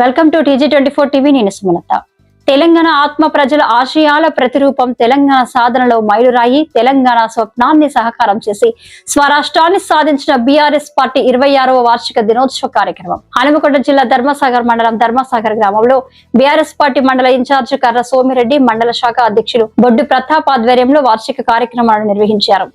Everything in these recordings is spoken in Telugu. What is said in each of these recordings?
Welcome to TG24 TV. నేను సుమలత. తెలంగాణ ఆత్మ ప్రజల ఆశయాల ప్రతిరూపం, తెలంగాణ సాధనలో మైలురాయి, తెలంగాణ స్వప్నాన్ని సహకారం చేసి స్వరాష్ట్రాన్ని సాధించిన బీఆర్ఎస్ పార్టీ 26వ వార్షిక దినోత్సవ కార్యక్రమం హనుమకొండ జిల్లా ధర్మసాగర్ మండలం ధర్మసాగర్ గ్రామంలో బీఆర్ఎస్ పార్టీ మండల ఇన్ఛార్జ్ కర్ర సోమిరెడ్డి, మండల శాఖ అధ్యక్షులు బొడ్డు ప్రతాప్ ఆధ్వర్యంలో వార్షిక కార్యక్రమాలను నిర్వహించారు.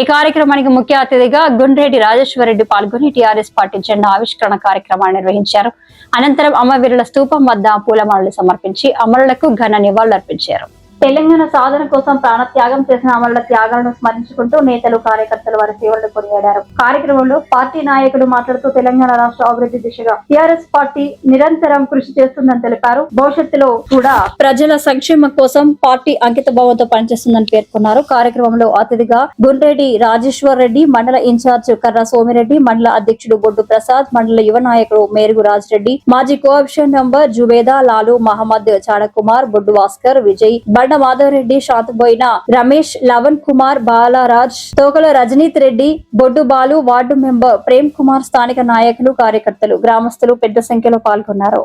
ఈ కార్యక్రమానికి ముఖ్య అతిథిగా గుండ్రెడ్డి రాజేశ్వరరెడ్డి పాల్గొని టీఆర్ఎస్ పార్టీ జెండా ఆవిష్కరణ కార్యక్రమాన్ని నిర్వహించారు. అనంతరం అమరవీరుల స్తూపం వద్ద పూలమాలలు సమర్పించి అమరులకు ఘన నివాళులర్పించారు. తెలంగాణ సాధన కోసం ప్రాణత్యాగం చేసిన అమరుల త్యాగాలను స్మరించుకుంటూ నేతలు, కార్యకర్తలు వారి సేవలను కొనియాడారు. కార్యక్రమంలో పార్టీ నాయకులు మాట్లాడుతూ తెలంగాణ రాష్ట్ర అభివృద్ధి దిశగా టీఆర్ఎస్ పార్టీ నిరంతరం కృషి చేస్తుందని తెలిపారు. భవిష్యత్తులో కూడా ప్రజల సంక్షేమం కోసం పార్టీ అంకిత భావంతో పనిచేస్తుందని పేర్కొన్నారు. కార్యక్రమంలో అతిథిగా గుండ్రెడ్డి రాజేశ్వర్ రెడ్డి, మండల ఇన్ఛార్జ్ కర్ర సోమిరెడ్డి, మండల అధ్యక్షుడు బొడ్డు ప్రసాద్, మండల యువ నాయకుడు మేరుగు రాజిరెడ్డి, మాజీ కోఆప్షన్ నంబర్ జుబేదా, లాలు, మహమ్మద్, చాడకుమార్, బొడ్డు భాస్కర్, విజయ్, బండ మాధవరెడ్డి, శాతబోయిన రమేష్, లవన్ కుమార్, బాలరాజ్, తోకల రజనీత్ రెడ్డి, బొడ్డు బాలు, వార్డు మెంబర్ ప్రేమ్ కుమార్, స్థానిక నాయకులు, కార్యకర్తలు, గ్రామస్తులు పెద్ద సంఖ్యలో పాల్గొన్నారు.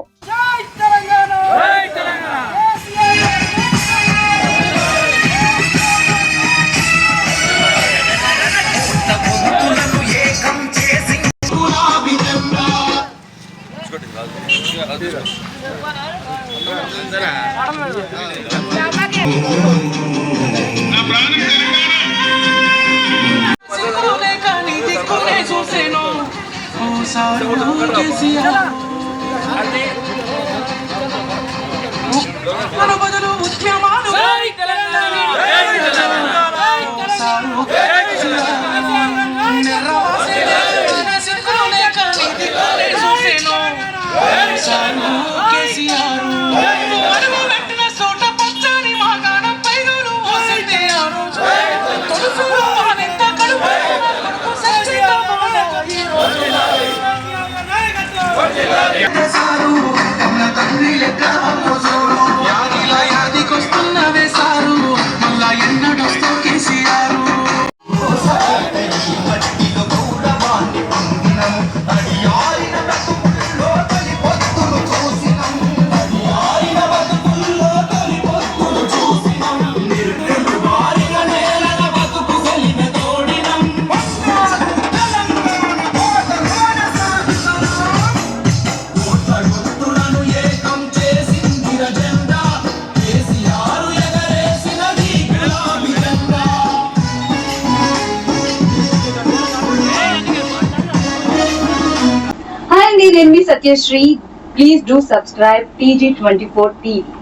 Name is Satyashree. Please do subscribe TG24 TV.